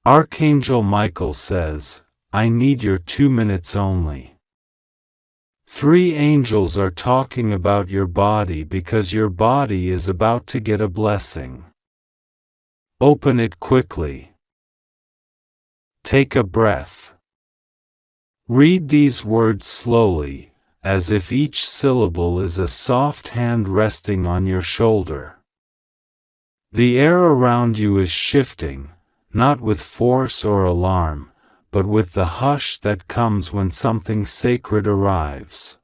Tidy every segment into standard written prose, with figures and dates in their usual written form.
Archangel Michael says, I need your 2 minutes only. 3 angels are talking about your body because your body is about to get a blessing. Open it quickly. Take a breath. Read these words slowly, as if each syllable is a soft hand resting on your shoulder. The air around you is shifting, not with force or alarm, but with the hush that comes when something sacred arrives.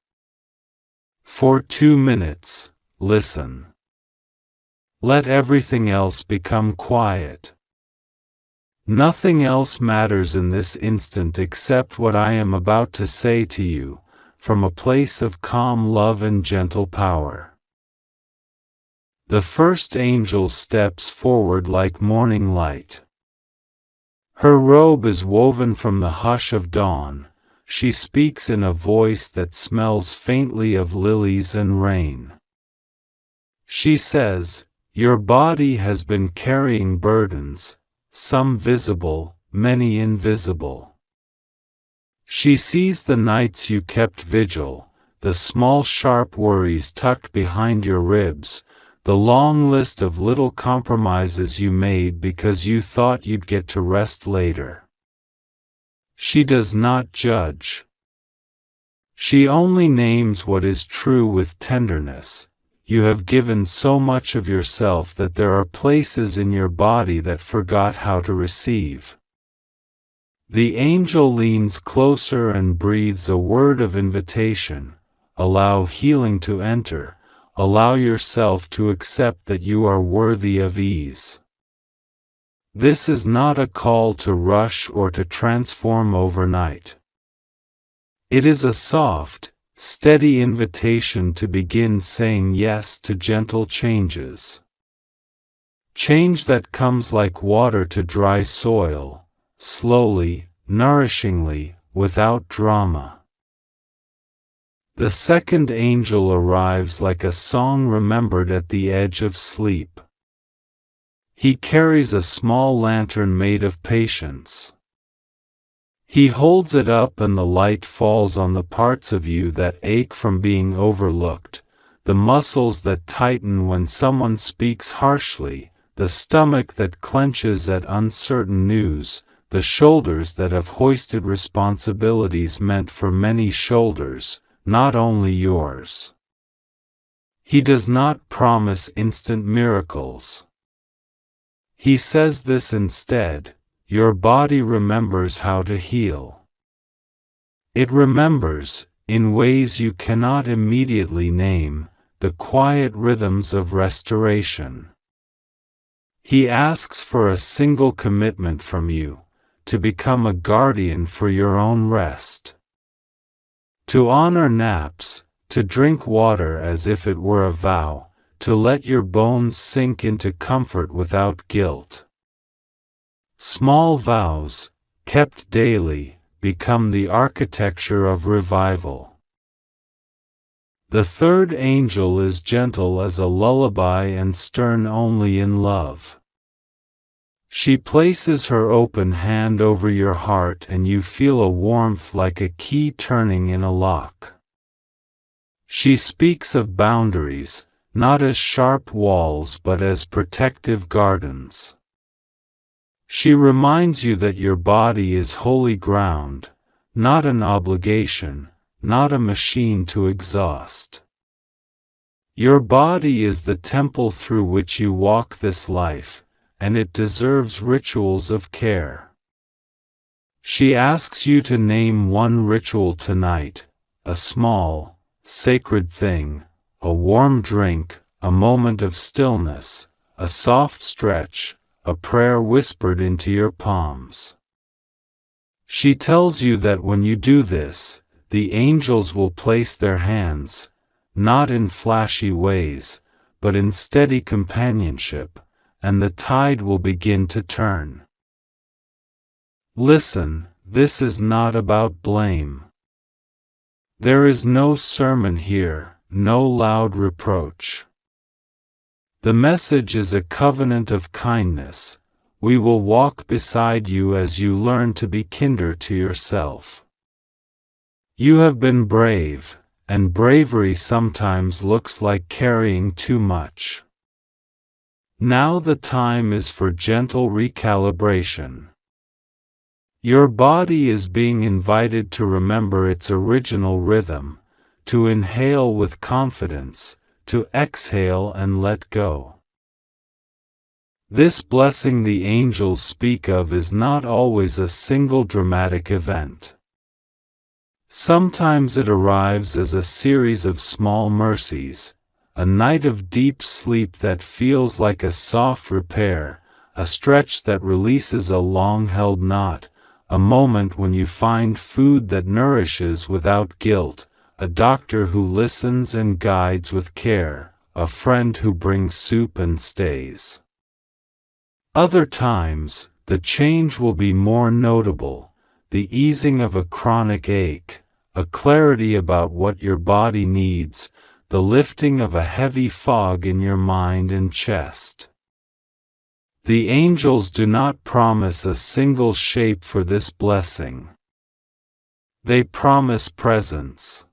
For 2 minutes, listen. Let everything else become quiet. Nothing else matters in this instant except what I am about to say to you, from a place of calm love and gentle power. The first angel steps forward like morning light. Her robe is woven from the hush of dawn. She speaks in a voice that smells faintly of lilies and rain. She says, your body has been carrying burdens, some visible, many invisible. She sees the nights you kept vigil, the small sharp worries tucked behind your ribs, the long list of little compromises you made because you thought you'd get to rest later. She does not judge. She only names what is true with tenderness. You have given so much of yourself that there are places in your body that forgot how to receive. The angel leans closer and breathes a word of invitation. Allow healing to enter. Allow yourself to accept that you are worthy of ease. This is not a call to rush or to transform overnight. It is a soft, steady invitation to begin saying yes to gentle changes. Change that comes like water to dry soil, slowly, nourishingly, without drama. The second angel arrives like a song remembered at the edge of sleep. He carries a small lantern made of patience. He holds it up and the light falls on the parts of you that ache from being overlooked, the muscles that tighten when someone speaks harshly, the stomach that clenches at uncertain news, the shoulders that have hoisted responsibilities meant for many shoulders, not only yours. He does not promise instant miracles. He says this instead: your body remembers how to heal. It remembers, in ways you cannot immediately name, the quiet rhythms of restoration. He asks for a single commitment from you, to become a guardian for your own rest. To honor naps, to drink water as if it were a vow, to let your bones sink into comfort without guilt. Small vows, kept daily, become the architecture of revival. The third angel is gentle as a lullaby and stern only in love. She places her open hand over your heart and you feel a warmth like a key turning in a lock. She speaks of boundaries, not as sharp walls but as protective gardens. She reminds you that your body is holy ground, not an obligation, not a machine to exhaust. Your body is the temple through which you walk this life, and it deserves rituals of care. She asks you to name one ritual tonight, a small, sacred thing, a warm drink, a moment of stillness, a soft stretch, a prayer whispered into your palms. She tells you that when you do this, the angels will place their hands, not in flashy ways, but in steady companionship, and the tide will begin to turn. Listen, this is not about blame. There is no sermon here, no loud reproach. The message is a covenant of kindness, We will walk beside you as you learn to be kinder to yourself. You have been brave, and bravery sometimes looks like carrying too much. Now the time is for gentle recalibration. Your body is being invited to remember its original rhythm, to inhale with confidence, to exhale and let go. This blessing the angels speak of is not always a single dramatic event. Sometimes it arrives as a series of small mercies, a night of deep sleep that feels like a soft repair, a stretch that releases a long-held knot, a moment when you find food that nourishes without guilt, a doctor who listens and guides with care, a friend who brings soup and stays. Other times, the change will be more notable, the easing of a chronic ache, a clarity about what your body needs, the lifting of a heavy fog in your mind and chest. The angels do not promise a single shape for this blessing. They promise presence.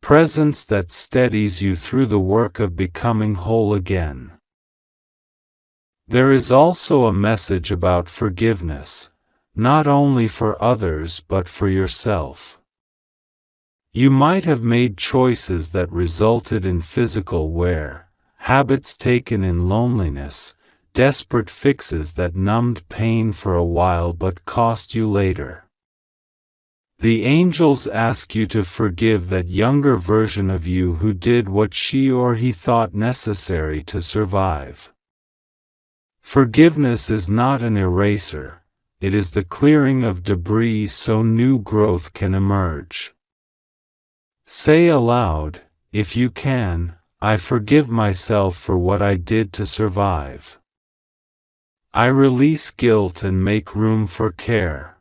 Presence that steadies you through the work of becoming whole again. There is also a message about forgiveness, not only for others but for yourself. You might have made choices that resulted in physical wear, habits taken in loneliness, desperate fixes that numbed pain for a while but cost you later. The angels ask you to forgive that younger version of you who did what she or he thought necessary to survive. Forgiveness is not an eraser, it is the clearing of debris so new growth can emerge. Say aloud, if you can, I forgive myself for what I did to survive. I release guilt and make room for care.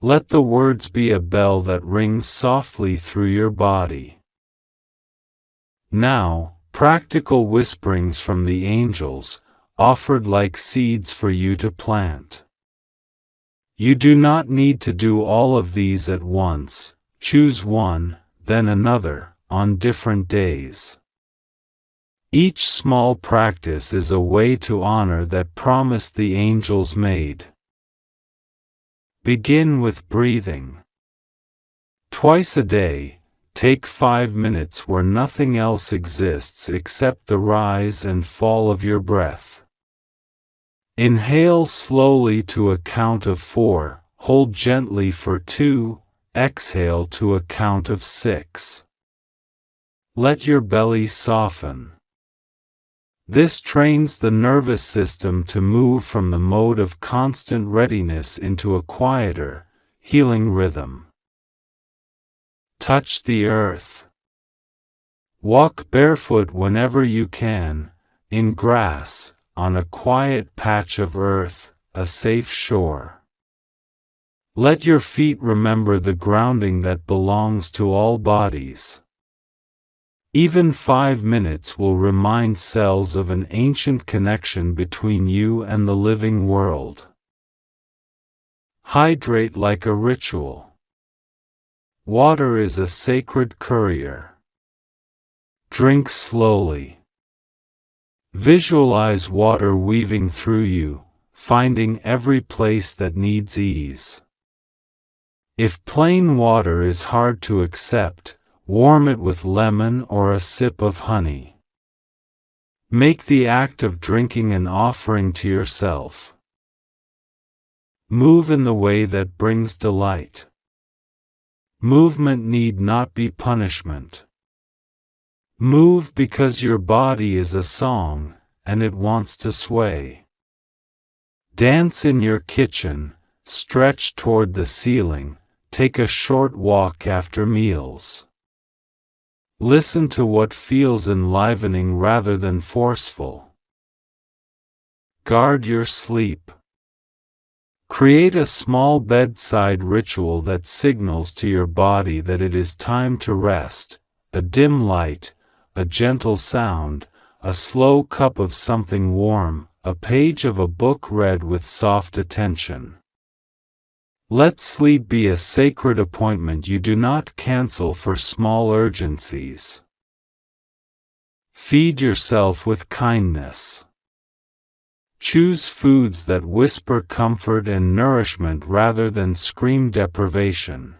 Let the words be a bell that rings softly through your body. Now, practical whisperings from the angels, offered like seeds for you to plant. You do not need to do all of these at once, choose one, then another, on different days. Each small practice is a way to honor that promise the angels made. Begin with breathing. Twice a day, take 5 minutes where nothing else exists except the rise and fall of your breath. Inhale slowly to a count of 4, hold gently for 2, exhale to a count of 6. Let your belly soften. This trains the nervous system to move from the mode of constant readiness into a quieter, healing rhythm. Touch the earth. Walk barefoot whenever you can, in grass, on a quiet patch of earth, a safe shore. Let your feet remember the grounding that belongs to all bodies. Even 5 minutes will remind cells of an ancient connection between you and the living world. Hydrate like a ritual. Water is a sacred courier. Drink slowly. Visualize water weaving through you, finding every place that needs ease. If plain water is hard to accept, warm it with lemon or a sip of honey. Make the act of drinking an offering to yourself. Move in the way that brings delight. Movement need not be punishment. Move because your body is a song, and it wants to sway. Dance in your kitchen, stretch toward the ceiling, take a short walk after meals. Listen to what feels enlivening rather than forceful. Guard your sleep. Create a small bedside ritual that signals to your body that it is time to rest, a dim light, a gentle sound, a slow cup of something warm, a page of a book read with soft attention. Let sleep be a sacred appointment you do not cancel for small urgencies. Feed yourself with kindness. Choose foods that whisper comfort and nourishment rather than scream deprivation.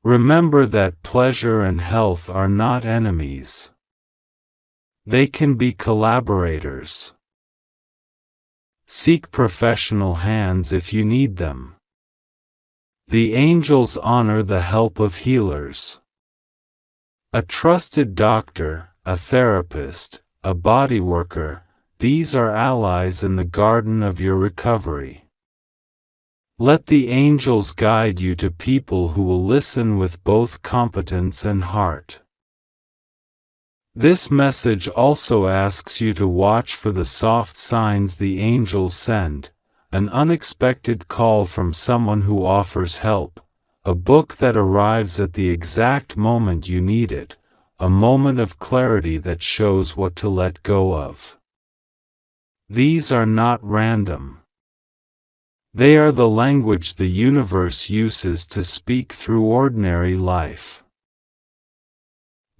Remember that pleasure and health are not enemies. They can be collaborators. Seek professional hands if you need them. The angels honor the help of healers. A trusted doctor, a therapist, a body worker, these are allies in the garden of your recovery. Let the angels guide you to people who will listen with both competence and heart. This message also asks you to watch for the soft signs the angels send, an unexpected call from someone who offers help, a book that arrives at the exact moment you need it, a moment of clarity that shows what to let go of. These are not random. They are the language the universe uses to speak through ordinary life.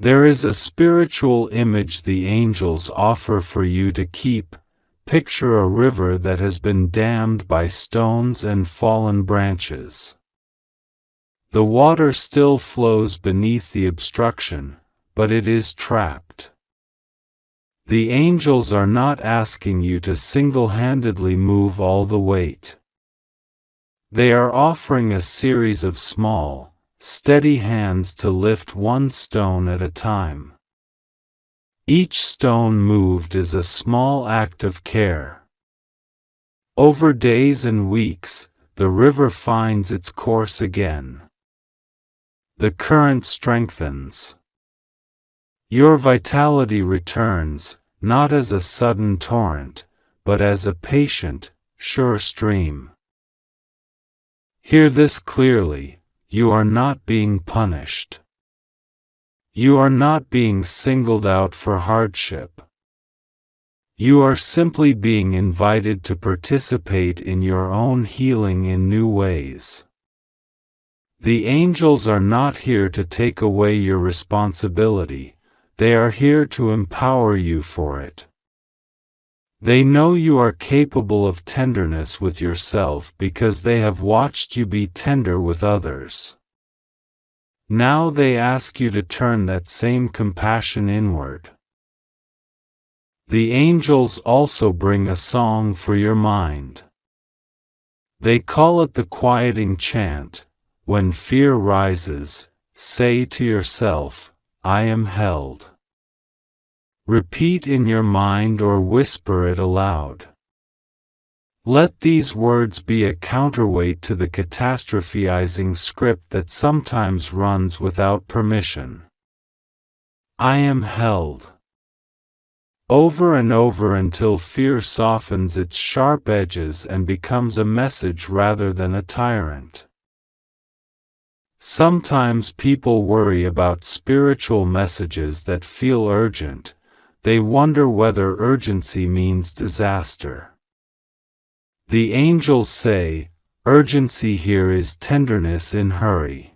There is a spiritual image the angels offer for you to keep. Picture a river that has been dammed by stones and fallen branches. The water still flows beneath the obstruction, but it is trapped. The angels are not asking you to single-handedly move all the weight. They are offering a series of small, steady hands to lift one stone at a time. Each stone moved is a small act of care. Over days and weeks, the river finds its course again. The current strengthens. Your vitality returns, not as a sudden torrent, but as a patient, sure stream. Hear this clearly: you are not being punished. You are not being singled out for hardship. You are simply being invited to participate in your own healing in new ways. The angels are not here to take away your responsibility, they are here to empower you for it. They know you are capable of tenderness with yourself because they have watched you be tender with others. Now they ask you to turn that same compassion inward. The angels also bring a song for your mind. They call it the quieting chant. When fear rises, say to yourself, "I am held." Repeat in your mind or whisper it aloud. Let these words be a counterweight to the catastrophizing script that sometimes runs without permission. I am held. Over and over until fear softens its sharp edges and becomes a message rather than a tyrant. Sometimes people worry about spiritual messages that feel urgent. They wonder whether urgency means disaster. The angels say, urgency here is tenderness in hurry.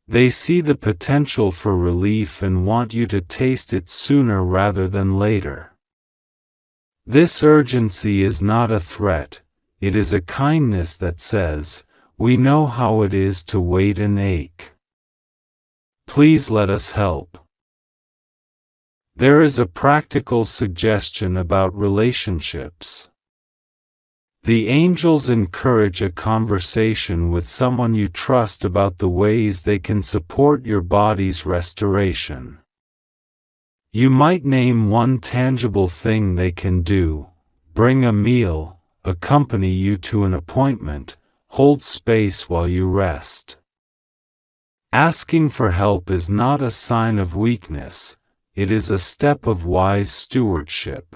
They see the potential for relief and want you to taste it sooner rather than later. This urgency is not a threat, it is a kindness that says, we know how it is to wait and ache. Please let us help. There is a practical suggestion about relationships. The angels encourage a conversation with someone you trust about the ways they can support your body's restoration. You might name one tangible thing they can do: bring a meal, accompany you to an appointment, hold space while you rest. Asking for help is not a sign of weakness, it is a step of wise stewardship.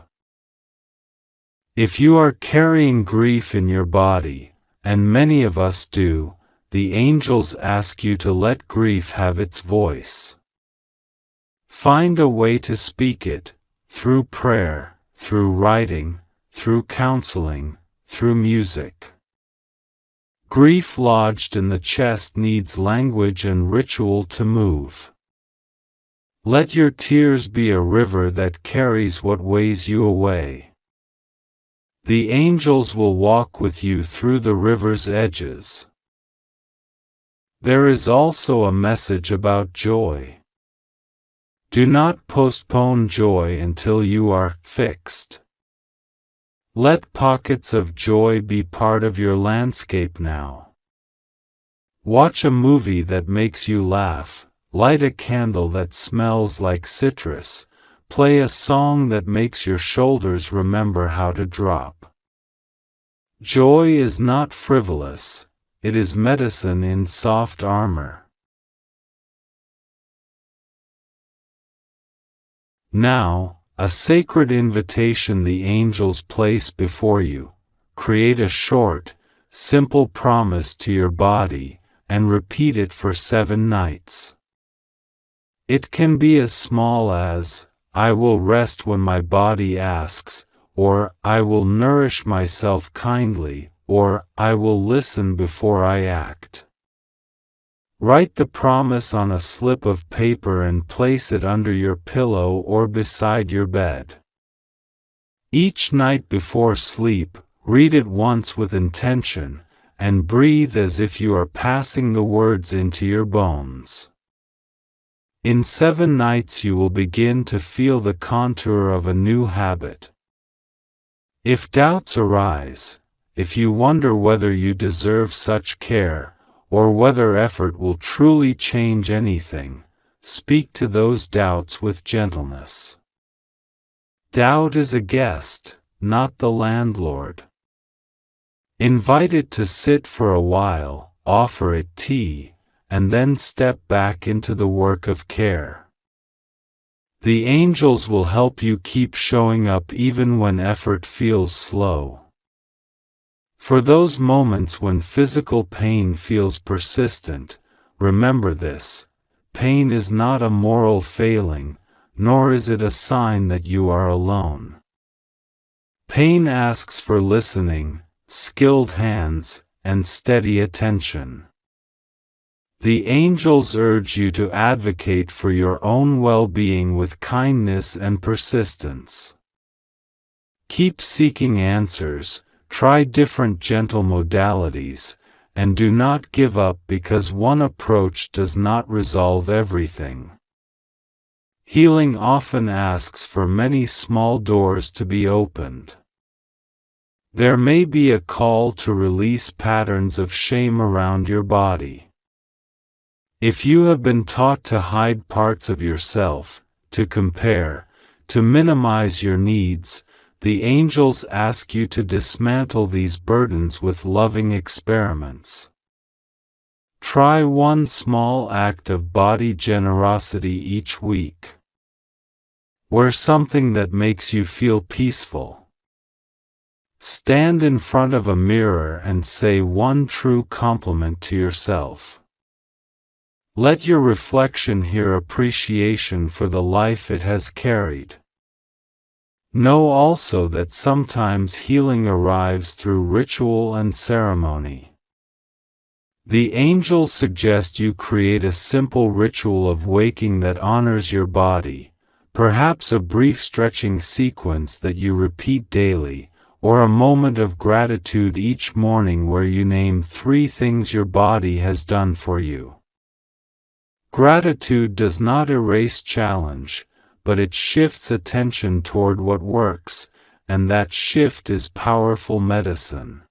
If you are carrying grief in your body, and many of us do, the angels ask you to let grief have its voice. Find a way to speak it, through prayer, through writing, through counseling, through music. Grief lodged in the chest needs language and ritual to move. Let your tears be a river that carries what weighs you away. The angels will walk with you through the river's edges. There is also a message about joy. Do not postpone joy until you are fixed. Let pockets of joy be part of your landscape now. Watch a movie that makes you laugh, light a candle that smells like citrus, play a song that makes your shoulders remember how to drop. Joy is not frivolous, it is medicine in soft armor. Now, a sacred invitation the angels place before you. Create a short, simple promise to your body, and repeat it for 7 nights. It can be as small as, I will rest when my body asks, or I will nourish myself kindly, or I will listen before I act. Write the promise on a slip of paper and place it under your pillow or beside your bed. Each night before sleep, read it once with intention, and breathe as if you are passing the words into your bones. In 7 nights you will begin to feel the contour of a new habit. If doubts arise, if you wonder whether you deserve such care, or whether effort will truly change anything, speak to those doubts with gentleness. Doubt is a guest, not the landlord. Invite it to sit for a while, offer it tea, and then step back into the work of care. The angels will help you keep showing up even when effort feels slow. For those moments when physical pain feels persistent, remember this: pain is not a moral failing, nor is it a sign that you are alone. Pain asks for listening, skilled hands, and steady attention. The angels urge you to advocate for your own well-being with kindness and persistence. Keep seeking answers. Try different gentle modalities, and do not give up because one approach does not resolve everything. Healing often asks for many small doors to be opened. There may be a call to release patterns of shame around your body. If you have been taught to hide parts of yourself, to compare, to minimize your needs, the angels ask you to dismantle these burdens with loving experiments. Try one small act of body generosity each week. Wear something that makes you feel peaceful. Stand in front of a mirror and say one true compliment to yourself. Let your reflection hear appreciation for the life it has carried. Know also that sometimes healing arrives through ritual and ceremony. The angels suggest you create a simple ritual of waking that honors your body, perhaps a brief stretching sequence that you repeat daily, or a moment of gratitude each morning where you name 3 things your body has done for you. Gratitude does not erase challenge, but it shifts attention toward what works, and that shift is powerful medicine.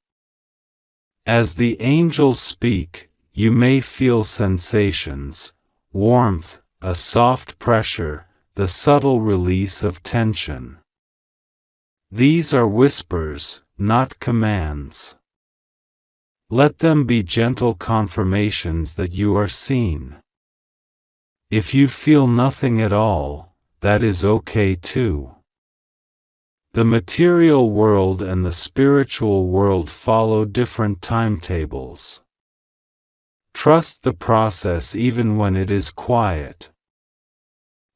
As the angels speak, you may feel sensations: warmth, a soft pressure, the subtle release of tension. These are whispers, not commands. Let them be gentle confirmations that you are seen. If you feel nothing at all, that is okay too. The material world and the spiritual world follow different timetables. Trust the process even when it is quiet.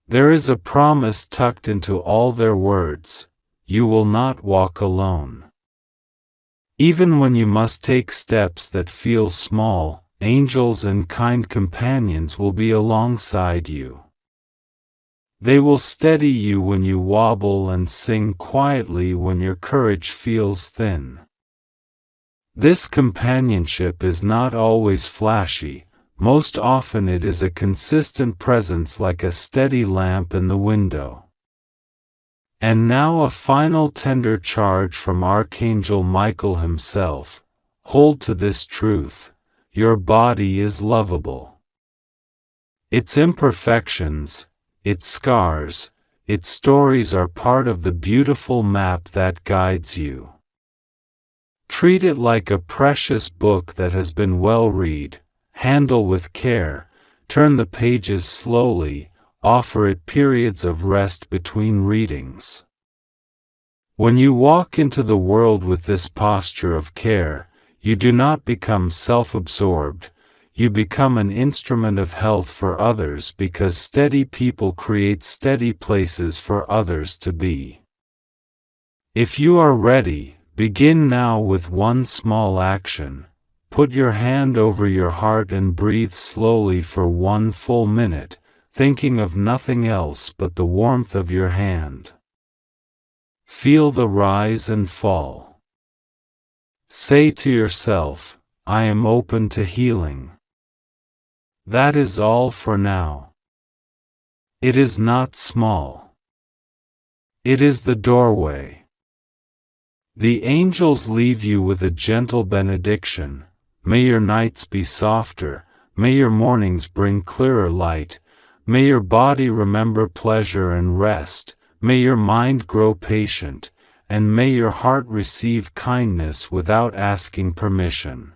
There is a promise tucked into all their words: you will not walk alone. Even when you must take steps that feel small, angels and kind companions will be alongside you. They will steady you when you wobble and sing quietly when your courage feels thin. This companionship is not always flashy, most often it is a consistent presence like a steady lamp in the window. And now a final tender charge from Archangel Michael himself: hold to this truth, your body is lovable. Its imperfections, its scars, its stories are part of the beautiful map that guides you. Treat it like a precious book that has been well read, handle with care, turn the pages slowly, offer it periods of rest between readings. When you walk into the world with this posture of care, you do not become self-absorbed, you become an instrument of health for others, because steady people create steady places for others to be. If you are ready, begin now with one small action. Put your hand over your heart and breathe slowly for 1 full minute, thinking of nothing else but the warmth of your hand. Feel the rise and fall. Say to yourself, I am open to healing. That is all for now. It is not small. It is the doorway. The angels leave you with a gentle benediction. May your nights be softer, may your mornings bring clearer light, may your body remember pleasure and rest, may your mind grow patient, and may your heart receive kindness without asking permission.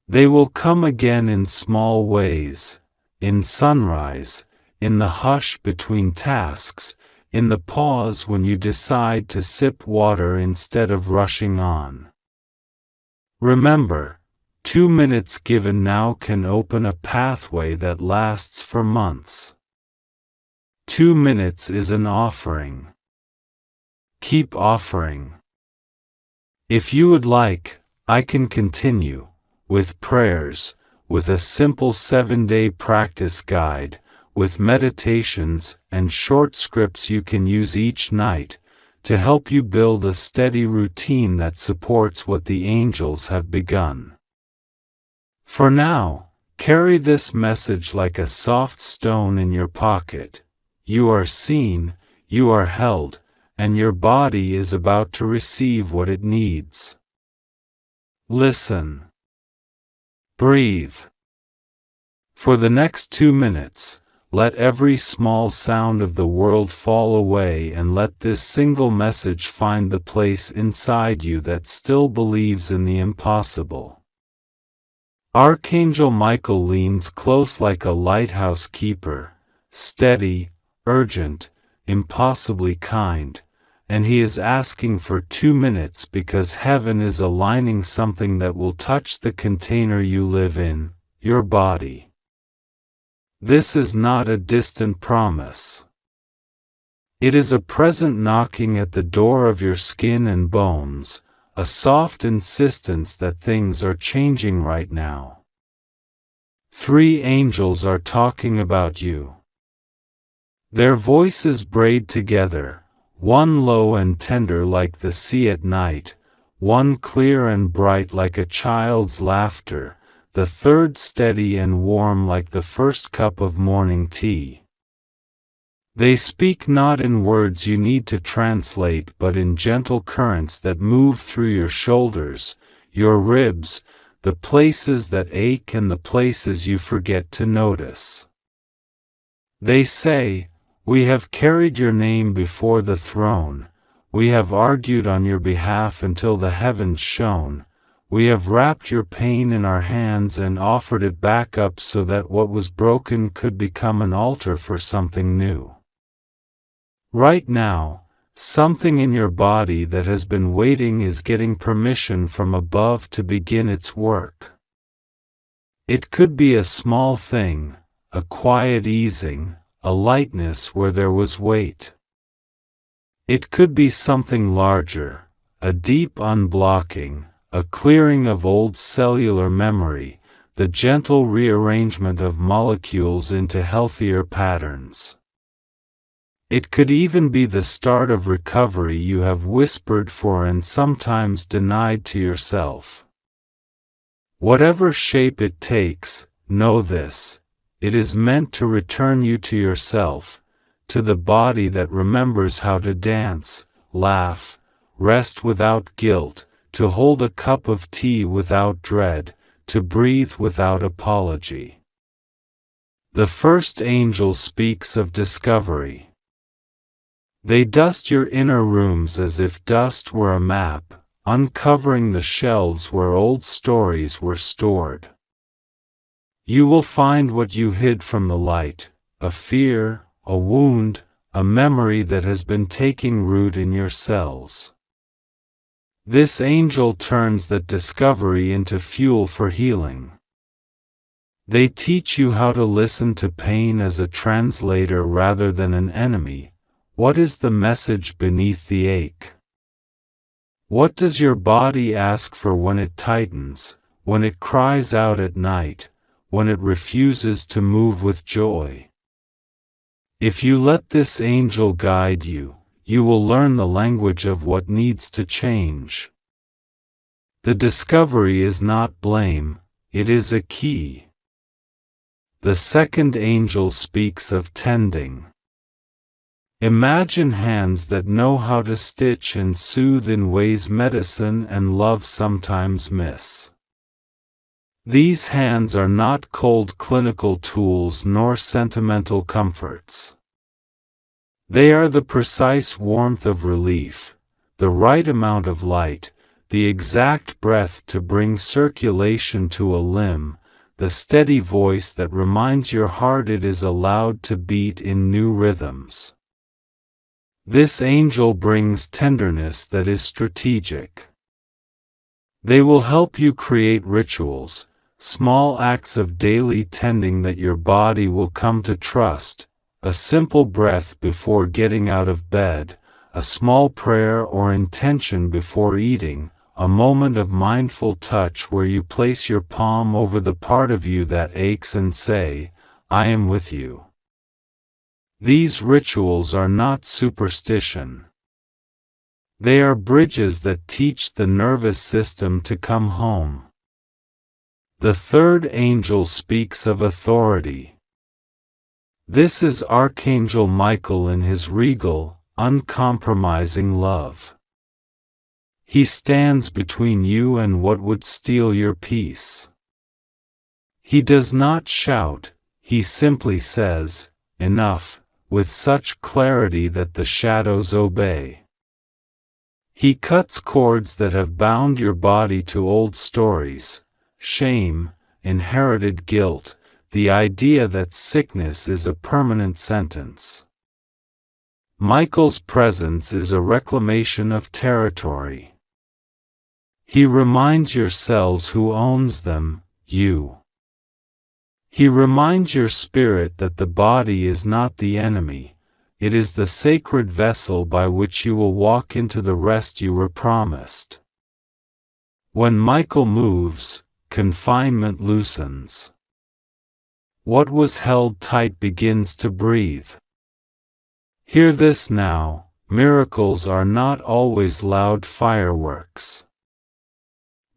They will come again in small ways, in sunrise, in the hush between tasks, in the pause when you decide to sip water instead of rushing on. Remember, 2 minutes given now can open a pathway that lasts for months. 2 minutes is an offering. Keep offering. If you would like, I can continue, with prayers, with a simple 7-day practice guide, with meditations and short scripts you can use each night, to help you build a steady routine that supports what the angels have begun. For now, carry this message like a soft stone in your pocket. You are seen, you are held, and your body is about to receive what it needs. Listen. Breathe. For the next 2 minutes, let every small sound of the world fall away and let this single message find the place inside you that still believes in the impossible. Archangel Michael leans close like a lighthouse keeper, steady, urgent, impossibly kind, and he is asking for 2 minutes because heaven is aligning something that will touch the container you live in, your body. This is not a distant promise. It is a present knocking at the door of your skin and bones, a soft insistence that things are changing right now. 3 angels are talking about you. Their voices braid together, one low and tender like the sea at night, one clear and bright like a child's laughter, the third steady and warm like the first cup of morning tea. They speak not in words you need to translate but in gentle currents that move through your shoulders, your ribs, the places that ache and the places you forget to notice. They say, we have carried your name before the throne, we have argued on your behalf until the heavens shone, we have wrapped your pain in our hands and offered it back up so that what was broken could become an altar for something new. Right now, something in your body that has been waiting is getting permission from above to begin its work. It could be a small thing, a quiet easing, a lightness where there was weight. It could be something larger, a deep unblocking, a clearing of old cellular memory, the gentle rearrangement of molecules into healthier patterns. It could even be the start of recovery you have whispered for and sometimes denied to yourself. Whatever shape it takes, know this: it is meant to return you to yourself, to the body that remembers how to dance, laugh, rest without guilt, to hold a cup of tea without dread, to breathe without apology. The first angel speaks of discovery. They dust your inner rooms as if dust were a map, uncovering the shelves where old stories were stored. You will find what you hid from the light, a fear, a wound, a memory that has been taking root in your cells. This angel turns that discovery into fuel for healing. They teach you how to listen to pain as a translator rather than an enemy. What is the message beneath the ache? What does your body ask for when it tightens, when it cries out at night, when it refuses to move with joy? If you let this angel guide you, you will learn the language of what needs to change. The discovery is not blame, it is a key. The second angel speaks of tending. Imagine hands that know how to stitch and soothe in ways medicine and love sometimes miss. These hands are not cold clinical tools nor sentimental comforts. They are the precise warmth of relief, the right amount of light, the exact breath to bring circulation to a limb, the steady voice that reminds your heart it is allowed to beat in new rhythms. This angel brings tenderness that is strategic. They will help you create rituals, small acts of daily tending that your body will come to trust, a simple breath before getting out of bed, a small prayer or intention before eating, a moment of mindful touch where you place your palm over the part of you that aches and say, "I am with you." These rituals are not superstition. They are bridges that teach the nervous system to come home. The third angel speaks of authority. This is Archangel Michael in his regal, uncompromising love. He stands between you and what would steal your peace. He does not shout, he simply says, "Enough," with such clarity that the shadows obey. He cuts cords that have bound your body to old stories, shame, inherited guilt, the idea that sickness is a permanent sentence. Michael's presence is a reclamation of territory. He reminds your cells who owns them, you. He reminds your spirit that the body is not the enemy, it is the sacred vessel by which you will walk into the rest you were promised. When Michael moves, confinement loosens. What was held tight begins to breathe. Hear this now: miracles are not always loud fireworks.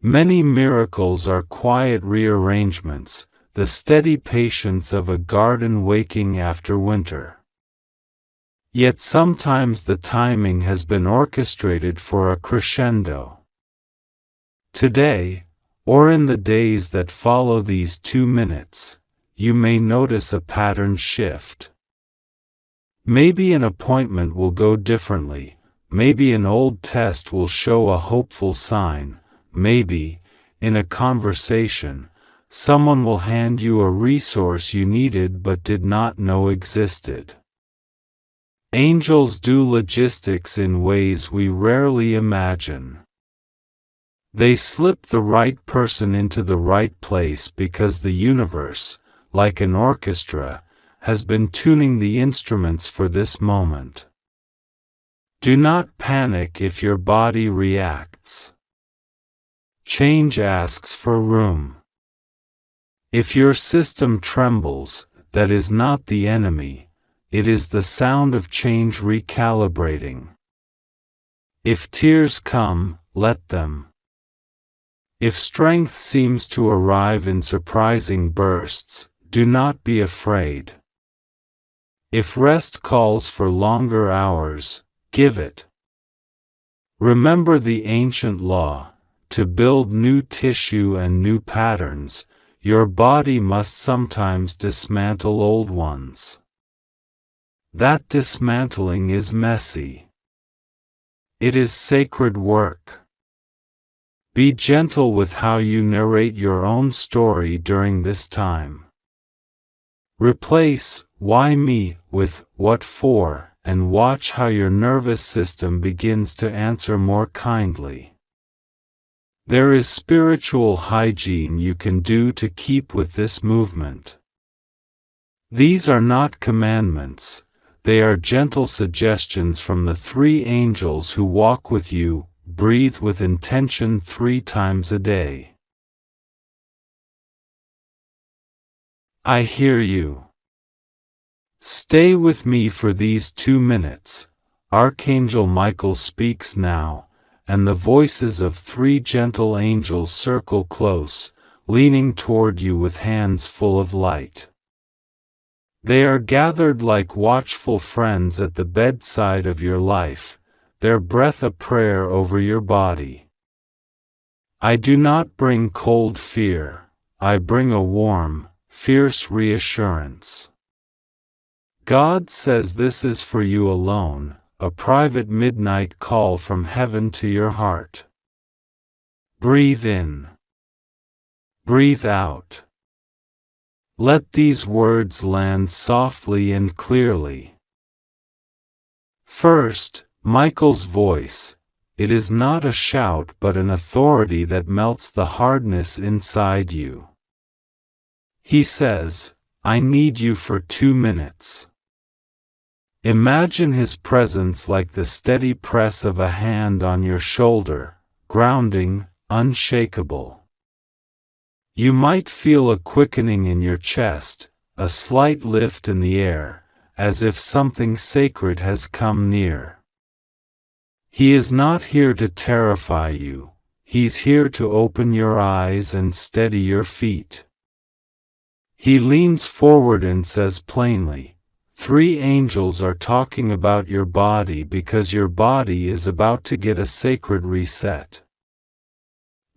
Many miracles are quiet rearrangements, the steady patience of a garden waking after winter. Yet sometimes the timing has been orchestrated for a crescendo. Today, or in the days that follow these 2 minutes, you may notice a pattern shift. Maybe an appointment will go differently, maybe an old test will show a hopeful sign, maybe, in a conversation, someone will hand you a resource you needed but did not know existed. Angels do logistics in ways we rarely imagine. They slip the right person into the right place because the universe, like an orchestra, has been tuning the instruments for this moment. Do not panic if your body reacts. Change asks for room. If your system trembles, that is not the enemy, it is the sound of change recalibrating. If tears come, let them. If strength seems to arrive in surprising bursts, do not be afraid. If rest calls for longer hours, give it. Remember the ancient law: to build new tissue and new patterns, your body must sometimes dismantle old ones. That dismantling is messy. It is sacred work. Be gentle with how you narrate your own story during this time. Replace "why me" with "what for," and watch how your nervous system begins to answer more kindly. There is spiritual hygiene you can do to keep with this movement. These are not commandments, they are gentle suggestions from the three angels who walk with you. Breathe with intention 3 times a day. I hear you. Stay with me for these 2 minutes. Archangel Michael speaks now, and the voices of 3 gentle angels circle close, leaning toward you with hands full of light. They are gathered like watchful friends at the bedside of your life, their breath a prayer over your body. I do not bring cold fear, I bring a warm, fierce reassurance. God says this is for you alone, a private midnight call from heaven to your heart. Breathe in. Breathe out. Let these words land softly and clearly. First, Michael's voice. It is not a shout but an authority that melts the hardness inside you. He says, I need you for 2 minutes. Imagine his presence like the steady press of a hand on your shoulder, grounding, unshakable. You might feel a quickening in your chest, a slight lift in the air, as if something sacred has come near. He is not here to terrify you, he's here to open your eyes and steady your feet. He leans forward and says plainly, 3 angels are talking about your body because your body is about to get a sacred reset.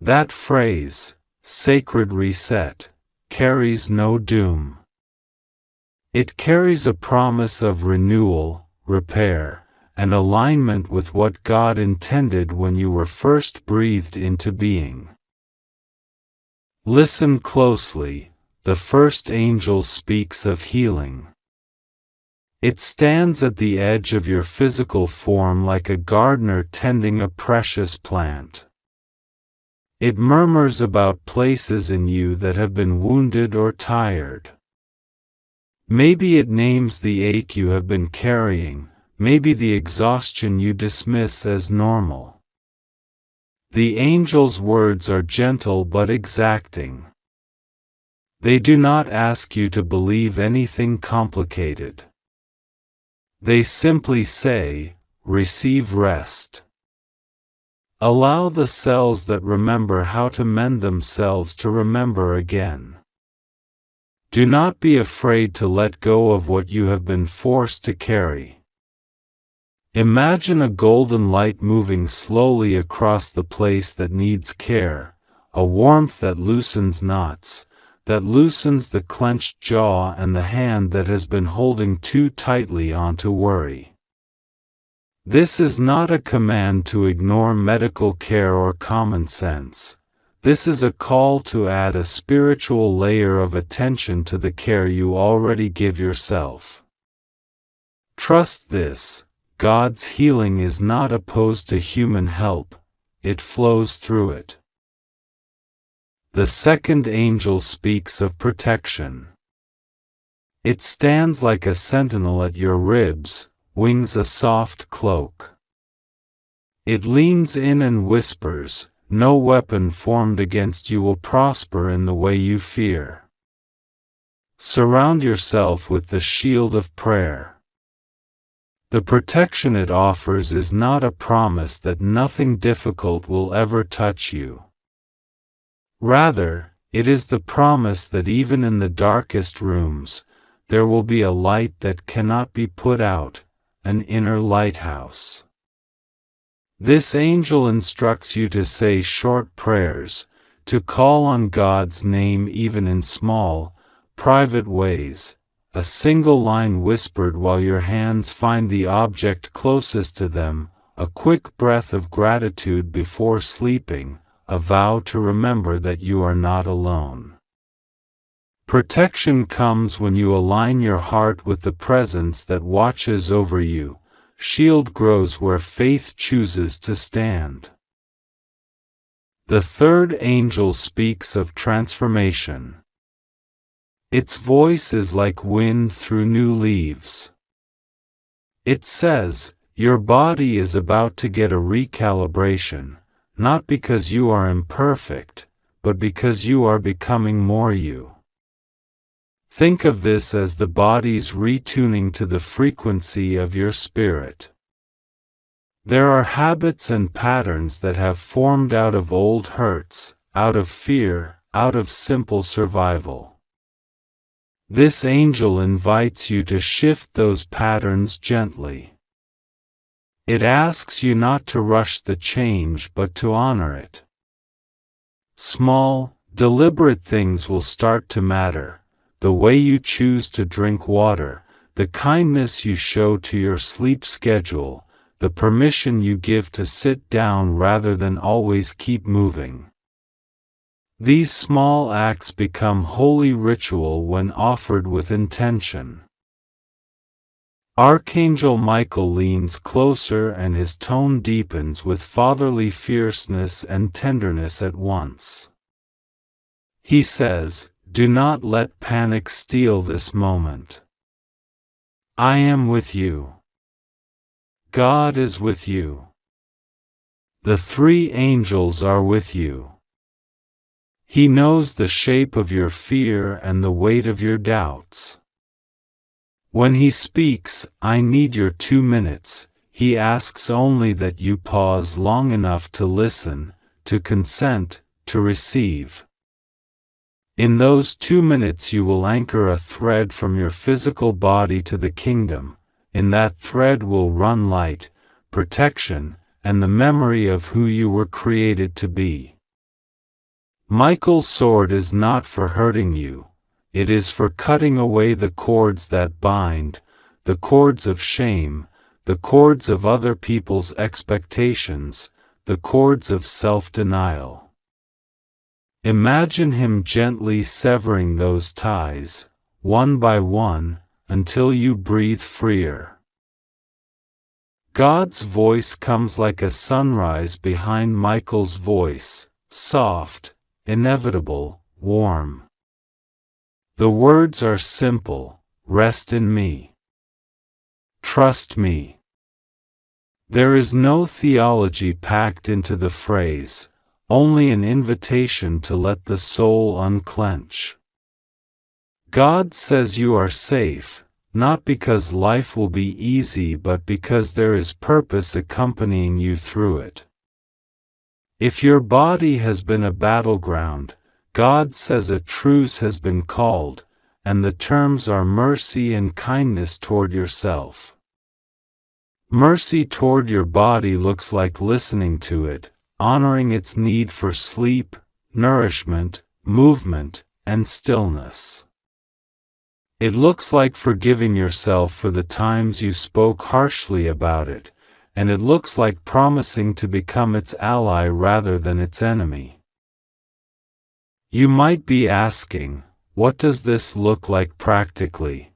That phrase, sacred reset, carries no doom. It carries a promise of renewal, repair, and alignment with what God intended when you were first breathed into being. Listen closely, the first angel speaks of healing. It stands at the edge of your physical form like a gardener tending a precious plant. It murmurs about places in you that have been wounded or tired. Maybe it names the ache you have been carrying, maybe the exhaustion you dismiss as normal. The angel's words are gentle but exacting. They do not ask you to believe anything complicated. They simply say, receive rest. Allow the cells that remember how to mend themselves to remember again. Do not be afraid to let go of what you have been forced to carry. Imagine a golden light moving slowly across the place that needs care, a warmth that loosens knots, that loosens the clenched jaw and the hand that has been holding too tightly onto worry. This is not a command to ignore medical care or common sense. This is a call to add a spiritual layer of attention to the care you already give yourself. Trust this. God's healing is not opposed to human help, it flows through it. The second angel speaks of protection. It stands like a sentinel at your ribs, wings a soft cloak. It leans in and whispers, "No weapon formed against you will prosper in the way you fear." Surround yourself with the shield of prayer. The protection it offers is not a promise that nothing difficult will ever touch you. Rather, it is the promise that even in the darkest rooms, there will be a light that cannot be put out, an inner lighthouse. This angel instructs you to say short prayers, to call on God's name even in small, private ways, a single line whispered while your hands find the object closest to them, a quick breath of gratitude before sleeping, a vow to remember that you are not alone. Protection comes when you align your heart with the presence that watches over you. Shield grows where faith chooses to stand. The third angel speaks of transformation. Its voice is like wind through new leaves. It says, your body is about to get a recalibration, not because you are imperfect, but because you are becoming more you. Think of this as the body's retuning to the frequency of your spirit. There are habits and patterns that have formed out of old hurts, out of fear, out of simple survival. This angel invites you to shift those patterns gently. It asks you not to rush the change but to honor it. Small, deliberate things will start to matter. The way you choose to drink water, the kindness you show to your sleep schedule, the permission you give to sit down rather than always keep moving. These small acts become holy ritual when offered with intention. Archangel Michael leans closer and his tone deepens with fatherly fierceness and tenderness at once. He says, "Do not let panic steal this moment. I am with you. God is with you. The three angels are with you. He knows the shape of your fear and the weight of your doubts. When he speaks, 'I need your 2 minutes,' he asks only that you pause long enough to listen, to consent, to receive. In those 2 minutes you will anchor a thread from your physical body to the kingdom. In that thread will run light, protection, and the memory of who you were created to be. Michael's sword is not for hurting you, it is for cutting away the cords that bind, the cords of shame, the cords of other people's expectations, the cords of self-denial. Imagine him gently severing those ties, one by one, until you breathe freer. God's voice comes like a sunrise behind Michael's voice, soft, inevitable, warm. The words are simple: rest in me. Trust me. There is no theology packed into the phrase, only an invitation to let the soul unclench. God says you are safe, not because life will be easy but because there is purpose accompanying you through it. If your body has been a battleground, God says a truce has been called, and the terms are mercy and kindness toward yourself. Mercy toward your body looks like listening to it, honoring its need for sleep, nourishment, movement, and stillness. It looks like forgiving yourself for the times you spoke harshly about it, and it looks like promising to become its ally rather than its enemy. You might be asking, what does this look like practically?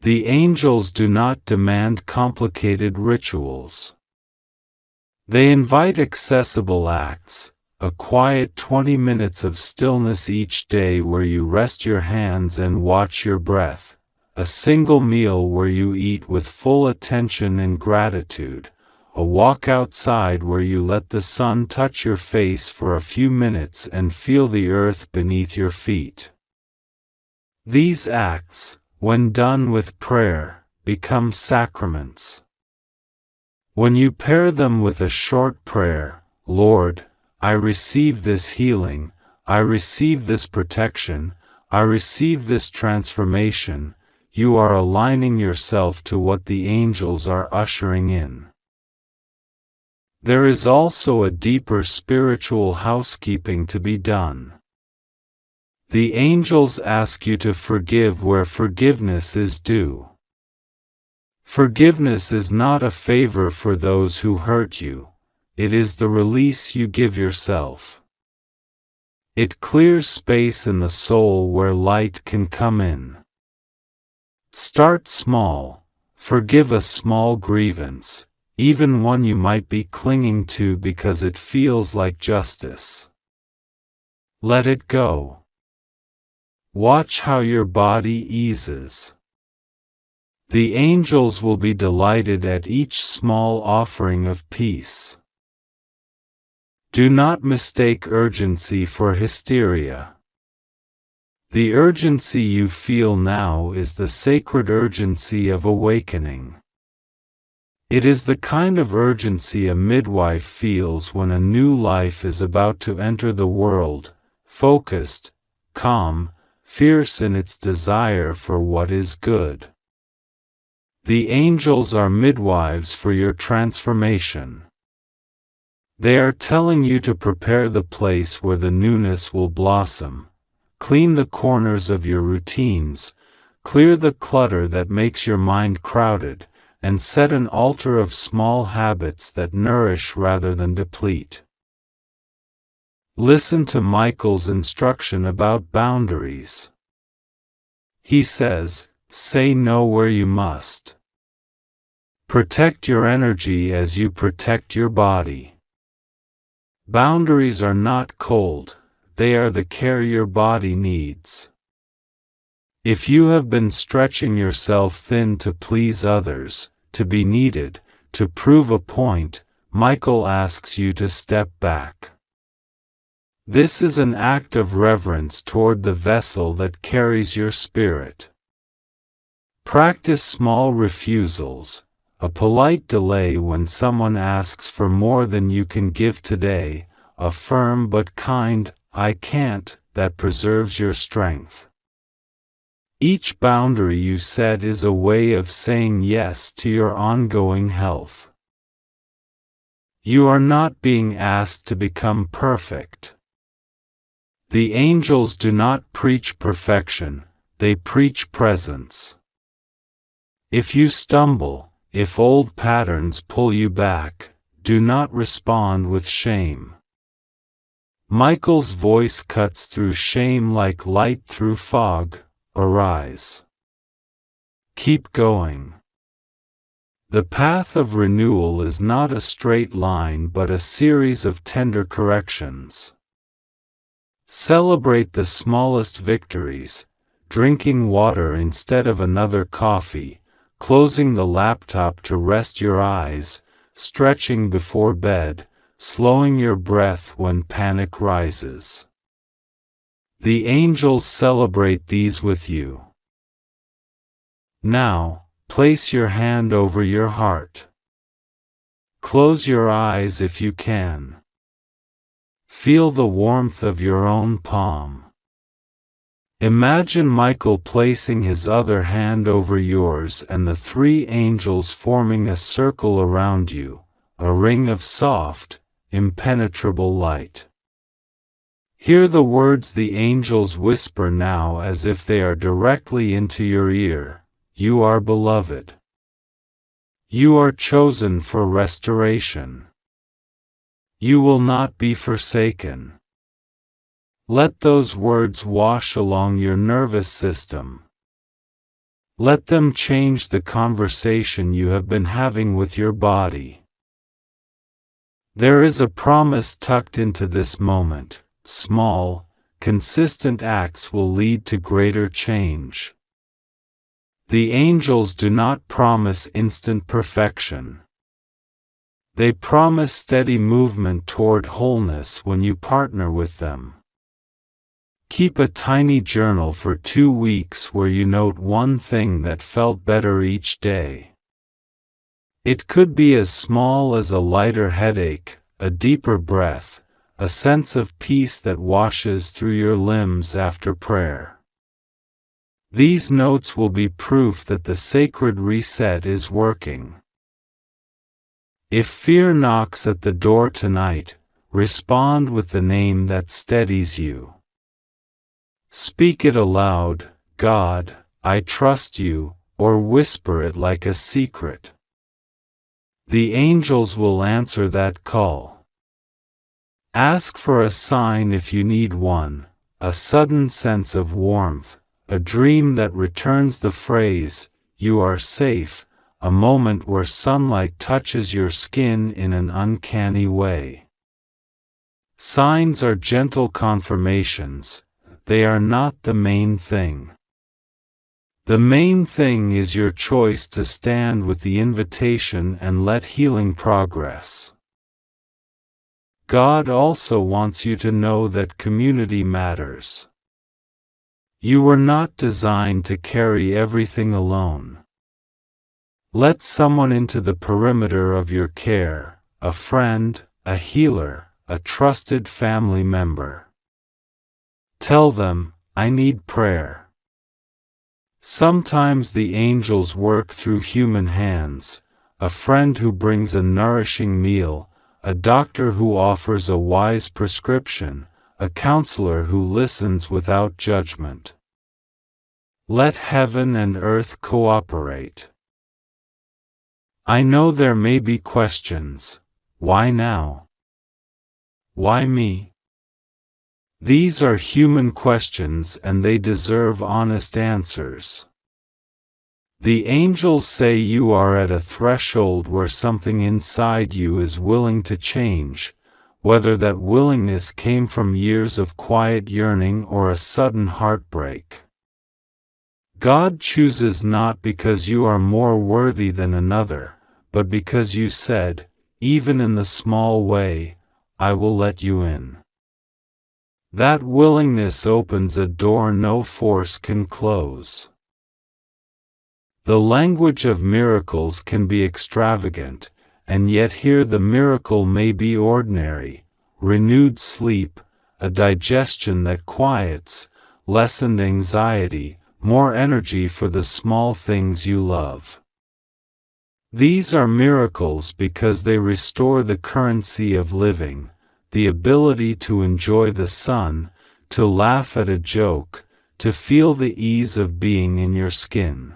The angels do not demand complicated rituals. They invite accessible acts, a quiet 20 minutes of stillness each day where you rest your hands and watch your breath, a single meal where you eat with full attention and gratitude, a walk outside where you let the sun touch your face for a few minutes and feel the earth beneath your feet. These acts, when done with prayer, become sacraments. When you pair them with a short prayer, Lord, I receive this healing, I receive this protection, I receive this transformation, you are aligning yourself to what the angels are ushering in. There is also a deeper spiritual housekeeping to be done. The angels ask you to forgive where forgiveness is due. Forgiveness is not a favor for those who hurt you, it is the release you give yourself. It clears space in the soul where light can come in. Start small, forgive a small grievance, even one you might be clinging to because it feels like justice. Let it go. Watch how your body eases. The angels will be delighted at each small offering of peace. Do not mistake urgency for hysteria. The urgency you feel now is the sacred urgency of awakening. It is the kind of urgency a midwife feels when a new life is about to enter the world, focused, calm, fierce in its desire for what is good. The angels are midwives for your transformation. They are telling you to prepare the place where the newness will blossom, clean the corners of your routines, clear the clutter that makes your mind crowded, and set an altar of small habits that nourish rather than deplete. Listen to Michael's instruction about boundaries. He says, say no where you must. Protect your energy as you protect your body. Boundaries are not cold, they are the care your body needs. If you have been stretching yourself thin to please others, to be needed, to prove a point, Michael asks you to step back. This is an act of reverence toward the vessel that carries your spirit. Practice small refusals, a polite delay when someone asks for more than you can give today, a firm but kind, I can't, that preserves your strength. Each boundary you set is a way of saying yes to your ongoing health. You are not being asked to become perfect. The angels do not preach perfection, they preach presence. If you stumble, if old patterns pull you back, do not respond with shame. Michael's voice cuts through shame like light through fog. Arise. Keep going. The path of renewal is not a straight line but a series of tender corrections. Celebrate the smallest victories, drinking water instead of another coffee, closing the laptop to rest your eyes, stretching before bed, slowing your breath when panic rises. The angels celebrate these with you. Now, place your hand over your heart. Close your eyes if you can. Feel the warmth of your own palm. Imagine Michael placing his other hand over yours and the three angels forming a circle around you, a ring of soft, impenetrable light. Hear the words the angels whisper now as if they are directly into your ear. You are beloved. You are chosen for restoration. You will not be forsaken. Let those words wash along your nervous system. Let them change the conversation you have been having with your body. There is a promise tucked into this moment. Small, consistent acts will lead to greater change. The angels do not promise instant perfection. They promise steady movement toward wholeness when you partner with them. Keep a tiny journal for 2 weeks where you note one thing that felt better each day. It could be as small as a lighter headache, a deeper breath, a sense of peace that washes through your limbs after prayer. These notes will be proof that the sacred reset is working. If fear knocks at the door tonight, respond with the name that steadies you. Speak it aloud, God, I trust you, or whisper it like a secret. The angels will answer that call. Ask for a sign if you need one, a sudden sense of warmth, a dream that returns the phrase, "You are safe," a moment where sunlight touches your skin in an uncanny way. Signs are gentle confirmations, they are not the main thing. The main thing is your choice to stand with the invitation and let healing progress. God also wants you to know that community matters. You were not designed to carry everything alone. Let someone into the perimeter of your care, a friend, a healer, a trusted family member. Tell them, I need prayer. Sometimes the angels work through human hands, a friend who brings a nourishing meal, a doctor who offers a wise prescription, a counselor who listens without judgment. Let heaven and earth cooperate. I know there may be questions. Why now? Why me? These are human questions and they deserve honest answers. The angels say you are at a threshold where something inside you is willing to change, whether that willingness came from years of quiet yearning or a sudden heartbreak. God chooses not because you are more worthy than another, but because you said, even in the small way, I will let you in. That willingness opens a door no force can close. The language of miracles can be extravagant, and yet here the miracle may be ordinary, renewed sleep, a digestion that quiets, lessened anxiety, more energy for the small things you love. These are miracles because they restore the currency of living, the ability to enjoy the sun, to laugh at a joke, to feel the ease of being in your skin.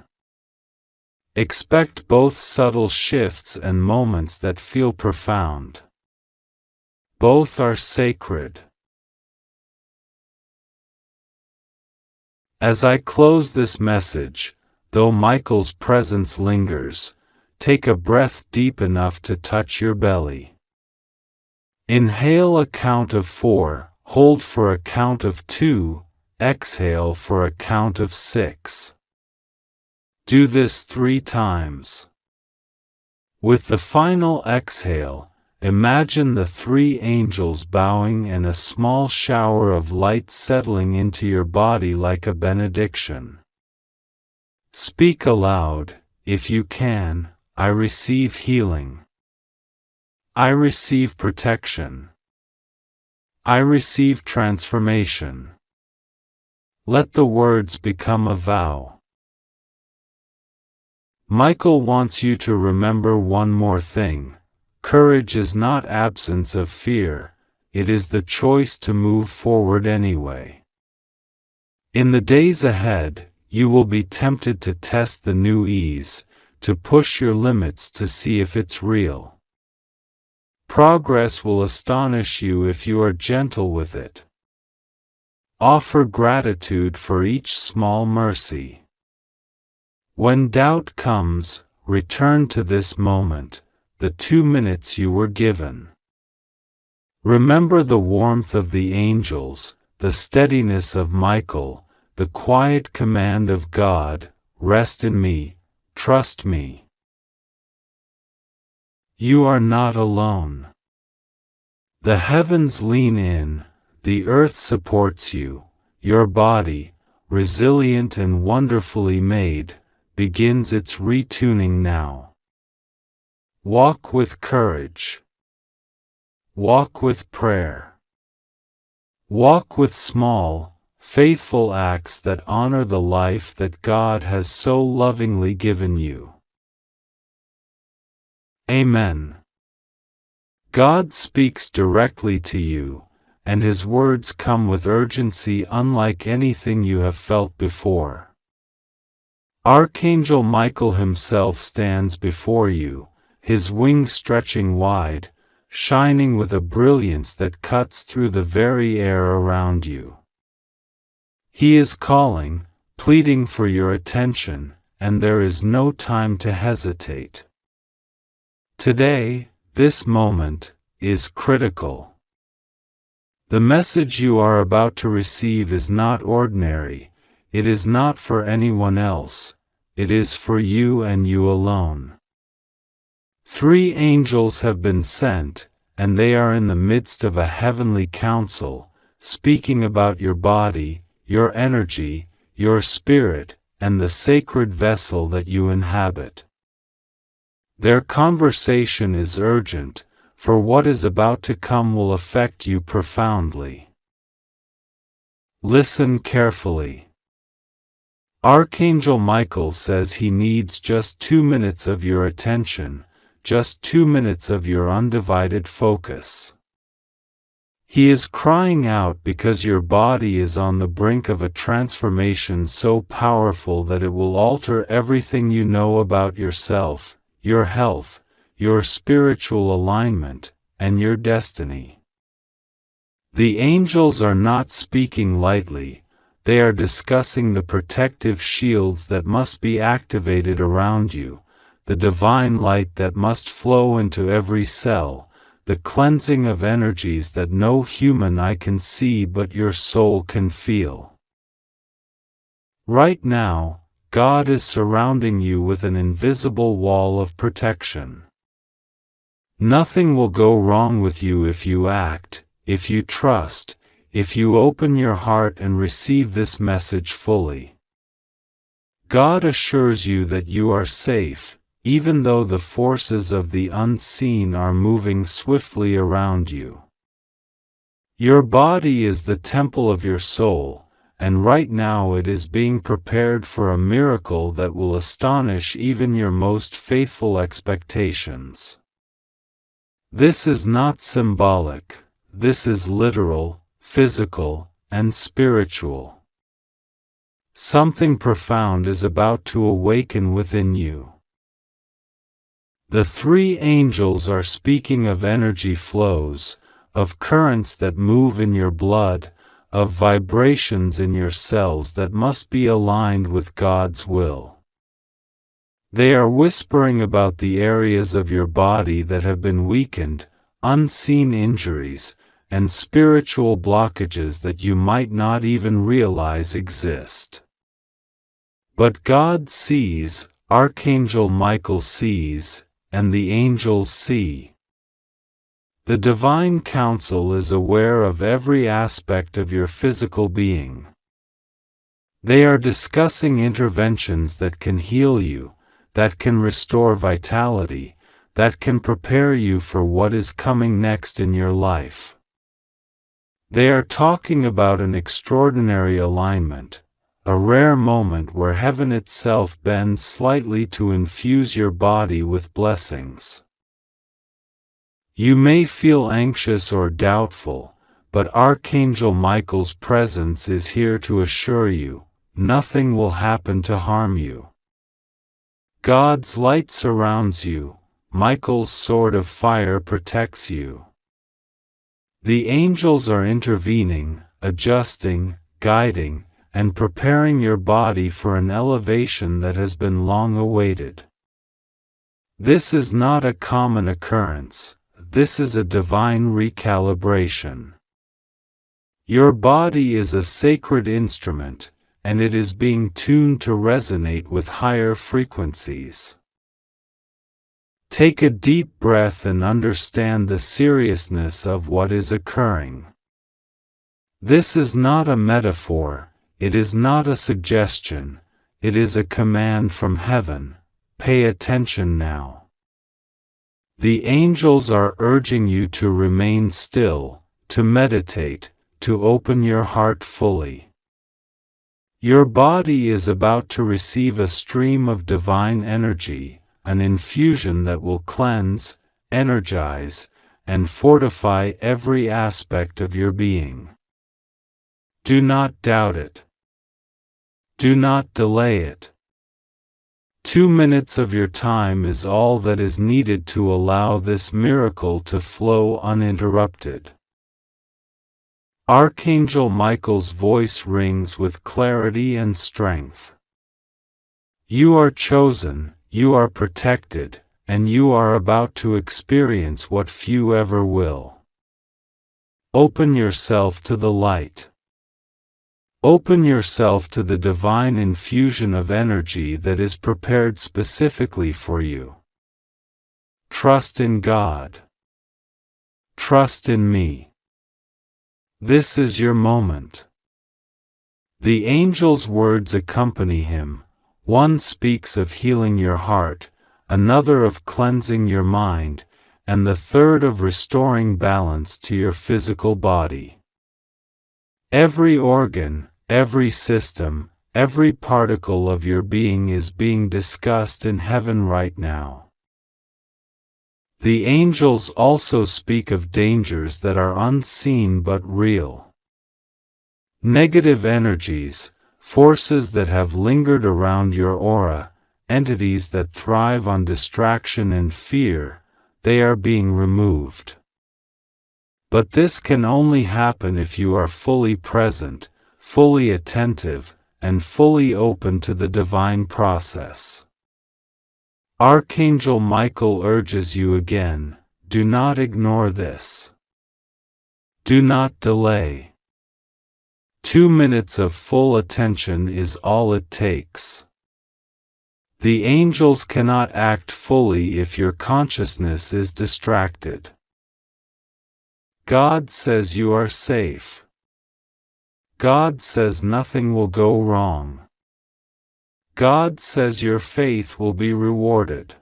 Expect both subtle shifts and moments that feel profound. Both are sacred. As I close this message, though Michael's presence lingers, take a breath deep enough to touch your belly. Inhale a count of 4, hold for a count of 2, exhale for a count of 6. Do this 3 times. With the final exhale, imagine the 3 angels bowing and a small shower of light settling into your body like a benediction. Speak aloud, if you can, I receive healing. I receive protection. I receive transformation. Let the words become a vow. Michael wants you to remember one more thing. Courage is not absence of fear, it is the choice to move forward anyway. In the days ahead, you will be tempted to test the new ease, to push your limits to see if it's real. Progress will astonish you if you are gentle with it. Offer gratitude for each small mercy. When doubt comes, return to this moment, the 2 minutes you were given. Remember the warmth of the angels, the steadiness of Michael, the quiet command of God, rest in me, trust me. You are not alone. The heavens lean in, the earth supports you, your body, resilient and wonderfully made, begins its retuning now. Walk with courage. Walk with prayer. Walk with small, faithful acts that honor the life that God has so lovingly given you. Amen. God speaks directly to you, and His words come with urgency unlike anything you have felt before. Archangel Michael himself stands before you, his wings stretching wide, shining with a brilliance that cuts through the very air around you. He is calling, pleading for your attention, and there is no time to hesitate. Today, this moment, is critical. The message you are about to receive is not ordinary, it is not for anyone else, it is for you and you alone. 3 angels have been sent, and they are in the midst of a heavenly council, speaking about your body, your energy, your spirit, and the sacred vessel that you inhabit. Their conversation is urgent, for what is about to come will affect you profoundly. Listen carefully. Archangel Michael says he needs just 2 minutes of your attention, just 2 minutes of your undivided focus. He is crying out because your body is on the brink of a transformation so powerful that it will alter everything you know about yourself, your health, your spiritual alignment, and your destiny. The angels are not speaking lightly, they are discussing the protective shields that must be activated around you, the divine light that must flow into every cell, the cleansing of energies that no human eye can see but your soul can feel. Right now, God is surrounding you with an invisible wall of protection. Nothing will go wrong with you if you act, if you trust, if you open your heart and receive this message fully. God assures you that you are safe, even though the forces of the unseen are moving swiftly around you. Your body is the temple of your soul, and right now it is being prepared for a miracle that will astonish even your most faithful expectations. This is not symbolic, this is literal, physical, and spiritual. Something profound is about to awaken within you. The 3 angels are speaking of energy flows, of currents that move in your blood, of vibrations in your cells that must be aligned with God's will. They are whispering about the areas of your body that have been weakened, unseen injuries, and spiritual blockages that you might not even realize exist. But God sees, Archangel Michael sees, and the angels see. The divine council is aware of every aspect of your physical being. They are discussing interventions that can heal you, that can restore vitality, that can prepare you for what is coming next in your life. They are talking about an extraordinary alignment, a rare moment where heaven itself bends slightly to infuse your body with blessings. You may feel anxious or doubtful, but Archangel Michael's presence is here to assure you, nothing will happen to harm you. God's light surrounds you, Michael's sword of fire protects you. The angels are intervening, adjusting, guiding, and preparing your body for an elevation that has been long awaited. This is not a common occurrence. This is a divine recalibration. Your body is a sacred instrument, and it is being tuned to resonate with higher frequencies. Take a deep breath and understand the seriousness of what is occurring. This is not a metaphor, it is not a suggestion, it is a command from heaven. Pay attention now. The angels are urging you to remain still, to meditate, to open your heart fully. Your body is about to receive a stream of divine energy, an infusion that will cleanse, energize, and fortify every aspect of your being. Do not doubt it. Do not delay it. 2 minutes of your time is all that is needed to allow this miracle to flow uninterrupted. Archangel Michael's voice rings with clarity and strength. You are chosen, you are protected, and you are about to experience what few ever will. Open yourself to the light. Open yourself to the divine infusion of energy that is prepared specifically for you. Trust in God. Trust in me. This is your moment. The angel's words accompany him. One speaks of healing your heart, another of cleansing your mind, and the third of restoring balance to your physical body. Every organ, every system, every particle of your being is being discussed in heaven right now. The angels also speak of dangers that are unseen but real. Negative energies, forces that have lingered around your aura, entities that thrive on distraction and fear, they are being removed. But this can only happen if you are fully present, fully attentive, and fully open to the divine process. Archangel Michael urges you again, do not ignore this. Do not delay. 2 minutes of full attention is all it takes. The angels cannot act fully if your consciousness is distracted. God says you are safe. God says nothing will go wrong. God says your faith will be rewarded.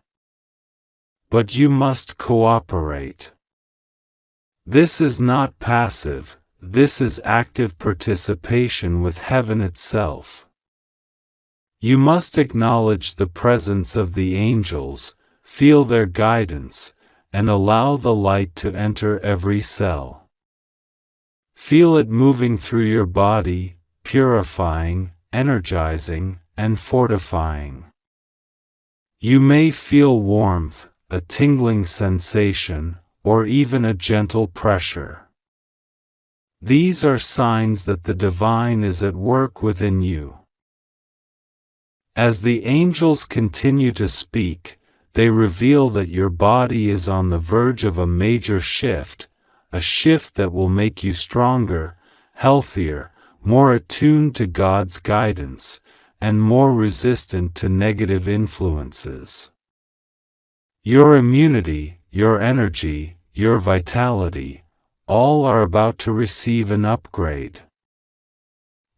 But you must cooperate. This is not passive, this is active participation with heaven itself. You must acknowledge the presence of the angels, feel their guidance, and allow the light to enter every cell. Feel it moving through your body, purifying, energizing, and fortifying. You may feel warmth, a tingling sensation, or even a gentle pressure. These are signs that the divine is at work within you. As the angels continue to speak, they reveal that your body is on the verge of a major shift, a shift that will make you stronger, healthier, more attuned to God's guidance, and more resistant to negative influences. Your immunity, your energy, your vitality, all are about to receive an upgrade.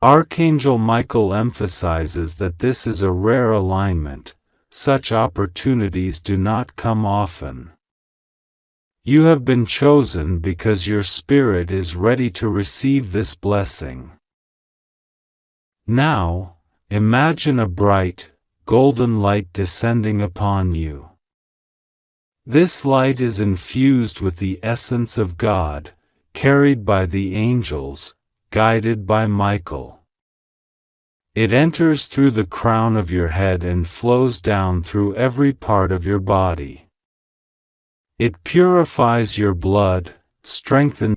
Archangel Michael emphasizes that this is a rare alignment. Such opportunities do not come often. You have been chosen because your spirit is ready to receive this blessing. Now, imagine a bright, golden light descending upon you. This light is infused with the essence of God, carried by the angels, guided by Michael. It enters through the crown of your head and flows down through every part of your body. It purifies your blood, strengthens